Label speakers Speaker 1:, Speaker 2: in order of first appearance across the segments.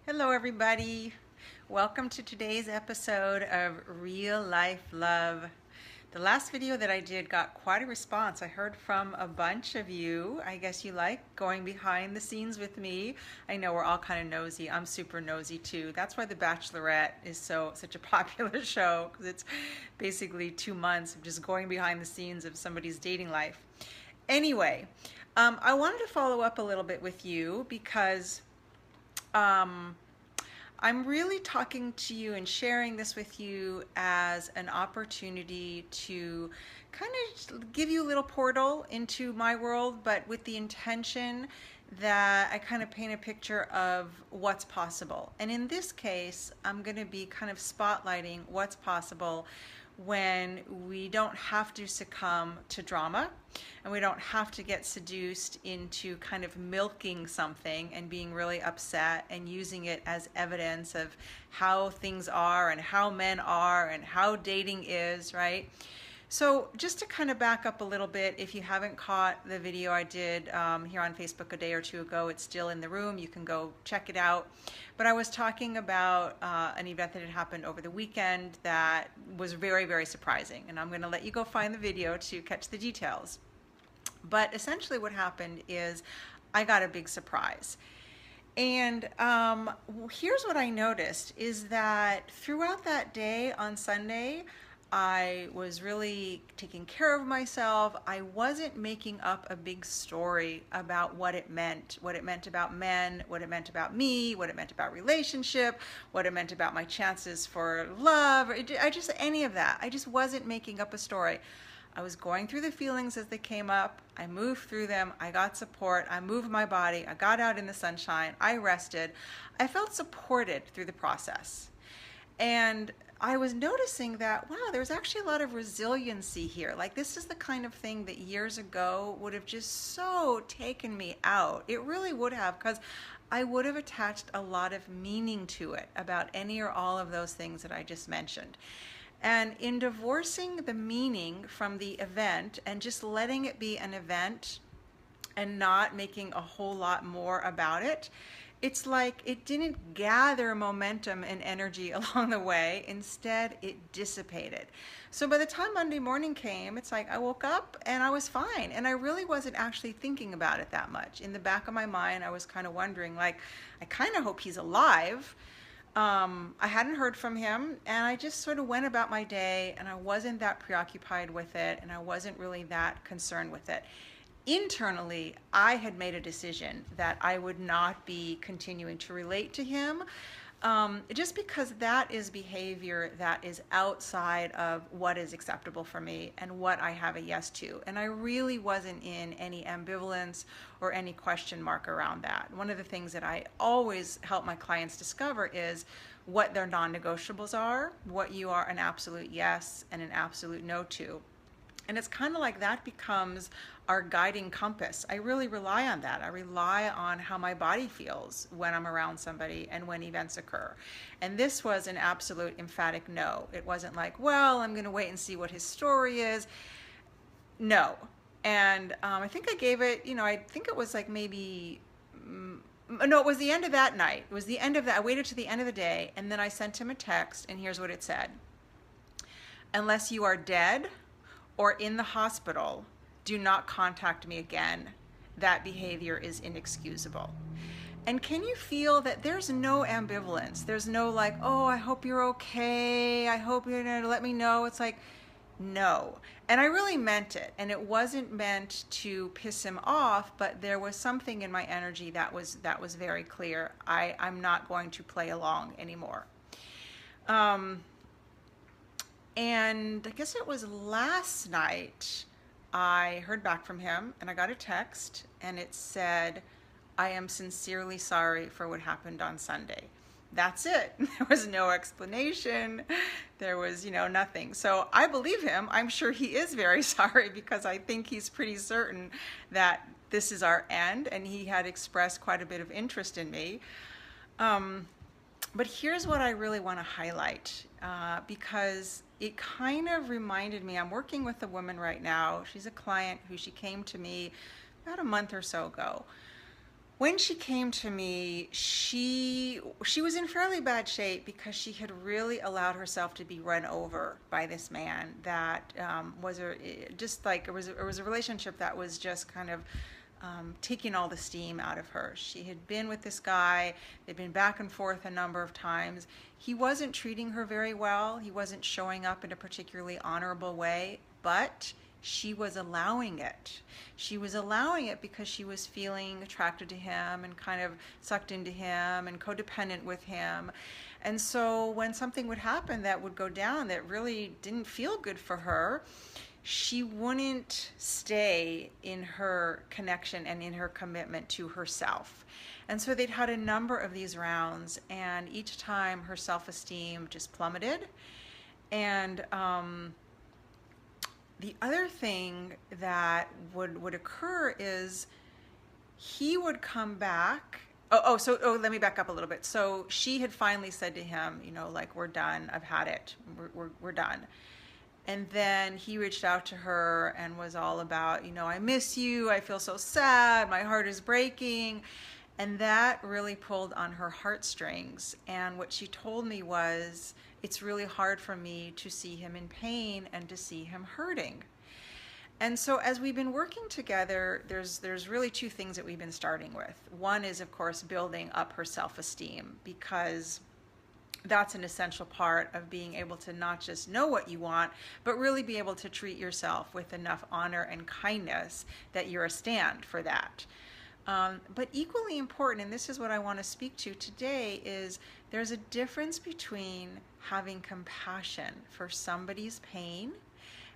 Speaker 1: Hello, everybody. Welcome to today's episode of Real Life Love. The last video that I did got quite a response. I heard from a bunch of you. I guess you like going behind the scenes with me. I know we're all kind of nosy. I'm super nosy too. That's why The Bachelorette is such a popular show, because it's basically 2 months of just going behind the scenes of somebody's dating life. Anyway, I wanted to follow up a little bit with you because I'm really talking to you and sharing this with you as an opportunity to kind of give you a little portal into my world, but with the intention that I kind of paint a picture of what's possible. And in this case, I'm going to be kind of spotlighting what's possible when we don't have to succumb to drama and we don't have to get seduced into kind of milking something and being really upset and using it as evidence of how things are and how men are and how dating is, right? So just to kind of back up a little bit, if you haven't caught the video I did here on Facebook a day or two ago, it's still in the room. You can go check it out. But I was talking about an event that had happened over the weekend that was very, very surprising. And I'm going to let you go find the video to catch the details. But essentially what happened is I got a big surprise. And here's what I noticed is that throughout that day on Sunday, I was really taking care of myself. I wasn't making up a big story about what it meant about men, what it meant about me, what it meant about relationship, what it meant about my chances for love, any of that. I just wasn't making up a story. I was going through the feelings as they came up. I moved through them. I got support. I moved my body. I got out in the sunshine. I rested. I felt supported through the process. And I was noticing that, wow, there's actually a lot of resiliency here. Like, this is the kind of thing that years ago would have just so taken me out. It really would have, because I would have attached a lot of meaning to it about any or all of those things that I just mentioned. And in divorcing the meaning from the event and just letting it be an event and not making a whole lot more about it, it's like it didn't gather momentum and energy along the way. Instead, it dissipated. So by the time Monday morning came, it's like I woke up and I was fine. And I really wasn't actually thinking about it that much. In the back of my mind, I was kind of wondering, like, I kind of hope he's alive. I hadn't heard from him, and I just sort of went about my day, and I wasn't that preoccupied with it, and I wasn't really that concerned with it. Internally, I had made a decision that I would not be continuing to relate to him, just because that is behavior that is outside of what is acceptable for me and what I have a yes to. And I really wasn't in any ambivalence or any question mark around that. One of the things that I always help my clients discover is what their non-negotiables are, what you are an absolute yes and an absolute no to. And it's kind of like that becomes our guiding compass. I really rely on that. I rely on how my body feels when I'm around somebody and when events occur. And this was an absolute emphatic no. It wasn't like, well, I'm going to wait and see what his story is. No. And I think I gave it, I think it was like maybe, no, it was the end of that night. It was the end of that. I waited to the end of the day, and then I sent him a text, and here's what it said. Unless you are dead or in the hospital, do not contact me again. That behavior is inexcusable. And can you feel that there's no ambivalence? There's no like, oh, I hope you're okay. I hope you're gonna let me know. It's like, no. And I really meant it. And it wasn't meant to piss him off, but there was something in my energy that was very clear. I'm not going to play along anymore. And I guess it was last night I heard back from him, and I got a text, and it said, I am sincerely sorry for what happened on Sunday. That's it. There was no explanation. There was, nothing. So I believe him. I'm sure he is very sorry, because I think he's pretty certain that this is our end, and he had expressed quite a bit of interest in me. But here's what I really want to highlight, because it kind of reminded me, I'm working with a woman right now. She's a client she came to me about a month or so ago. When she came to me, she was in fairly bad shape because she had really allowed herself to be run over by this man that was just like it was a relationship that was just kind of taking all the steam out of her. She had been with this guy, they'd been back and forth a number of times. He wasn't treating her very well, he wasn't showing up in a particularly honorable way, but she was allowing it. She was allowing it because she was feeling attracted to him and kind of sucked into him and codependent with him. And so when something would happen that would go down that really didn't feel good for her, she wouldn't stay in her connection and in her commitment to herself. And so they'd had a number of these rounds, and each time her self-esteem just plummeted. And the other thing that would occur is he would come back. Let me back up a little bit. So she had finally said to him, like, we're done. I've had it. We're done. And then he reached out to her and was all about, I miss you. I feel so sad. My heart is breaking. And that really pulled on her heartstrings. And what she told me was, it's really hard for me to see him in pain and to see him hurting. And so as we've been working together, there's really two things that we've been starting with. One is, of course, building up her self-esteem, because that's an essential part of being able to not just know what you want, but really be able to treat yourself with enough honor and kindness that you're a stand for that. But equally important, and this is what I want to speak to today, is there's a difference between having compassion for somebody's pain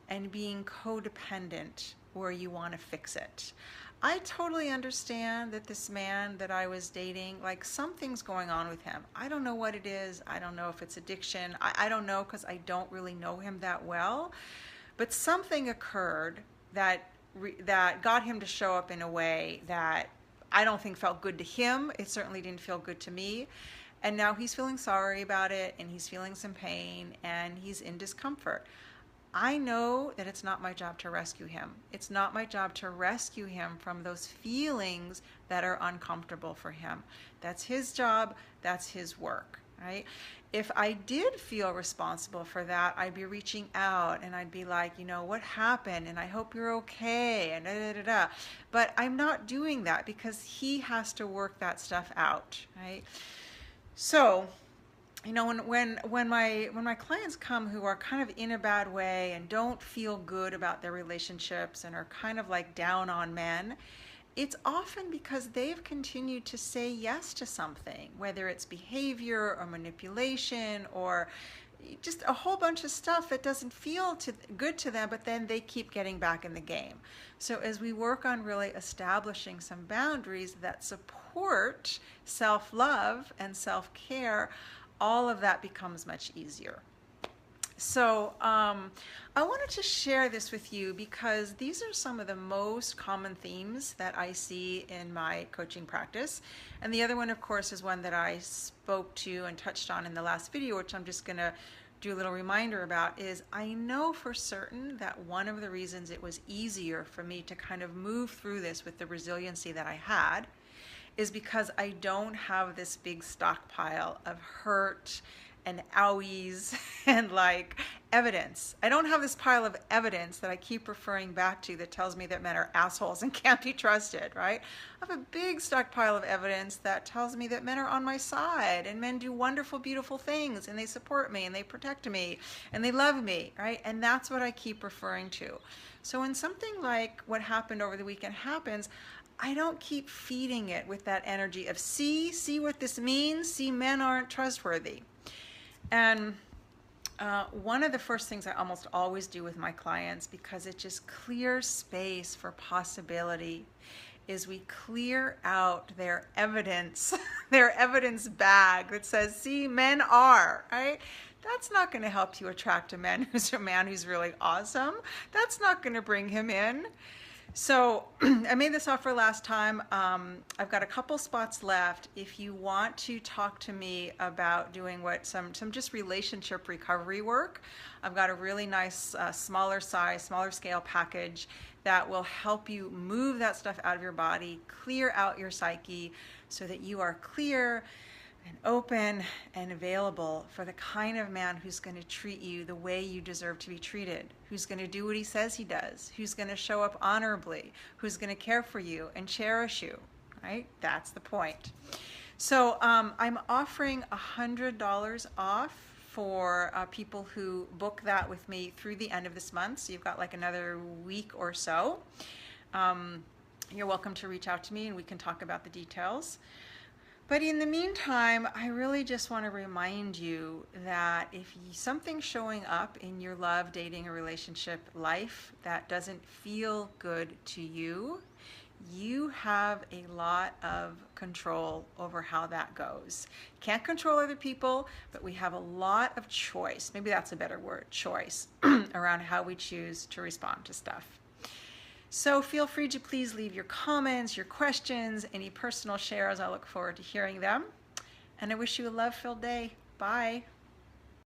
Speaker 1: and being codependent where you want to fix it. I totally understand that this man that I was dating, like, something's going on with him. I don't know what it is. I don't know if it's addiction. I don't know, because I don't really know him that well. But something occurred that got him to show up in a way that I don't think felt good to him. It certainly didn't feel good to me. And now he's feeling sorry about it, and he's feeling some pain, and he's in discomfort. I know that it's not my job to rescue him. It's not my job to rescue him from those feelings that are uncomfortable for him. That's his job. That's his work, right? If I did feel responsible for that, I'd be reaching out and I'd be like, what happened? And I hope you're okay, and da-da-da-da. But I'm not doing that because he has to work that stuff out, right? So, when my clients come who are kind of in a bad way and don't feel good about their relationships and are kind of like down on men, it's often because they've continued to say yes to something, whether it's behavior or manipulation or just a whole bunch of stuff that doesn't feel good to them, but then they keep getting back in the game. So as we work on really establishing some boundaries that support self-love and self-care, all of that becomes much easier. So I wanted to share this with you because these are some of the most common themes that I see in my coaching practice. And the other one, of course, is one that I spoke to and touched on in the last video, which I'm just going to do a little reminder about, is I know for certain that one of the reasons it was easier for me to kind of move through this with the resiliency that I had is because I don't have this big stockpile of hurt and owies and like evidence. I don't have this pile of evidence that I keep referring back to that tells me that men are assholes and can't be trusted, right? I have a big stockpile of evidence that tells me that men are on my side and men do wonderful, beautiful things and they support me and they protect me and they love me, right? And that's what I keep referring to. So when something like what happened over the weekend happens, I don't keep feeding it with that energy of see what this means, see men aren't trustworthy. And one of the first things I almost always do with my clients, because it just clears space for possibility, is we clear out their evidence, their evidence bag that says, see, men are, right? That's not going to help you attract a man who's really awesome. That's not going to bring him in. So I made this offer last time. I've got a couple spots left. If you want to talk to me about doing some just relationship recovery work, I've got a really nice smaller size, smaller scale package that will help you move that stuff out of your body, clear out your psyche so that you are clear and open and available for the kind of man who's going to treat you the way you deserve to be treated, who's going to do what he says he does, who's going to show up honorably, who's going to care for you and cherish you, right? That's the point. So I'm offering $100 off for people who book that with me through the end of this month. So you've got like another week or so. You're welcome to reach out to me and we can talk about the details. But in the meantime, I really just want to remind you that if something's showing up in your love, dating, or relationship life that doesn't feel good to you, you have a lot of control over how that goes. Can't control other people, but we have a lot of choice. Maybe that's a better word, choice, around how we choose to respond to stuff. So feel free to please leave your comments, your questions, any personal shares. I look forward to hearing them. And I wish you a love-filled day. Bye.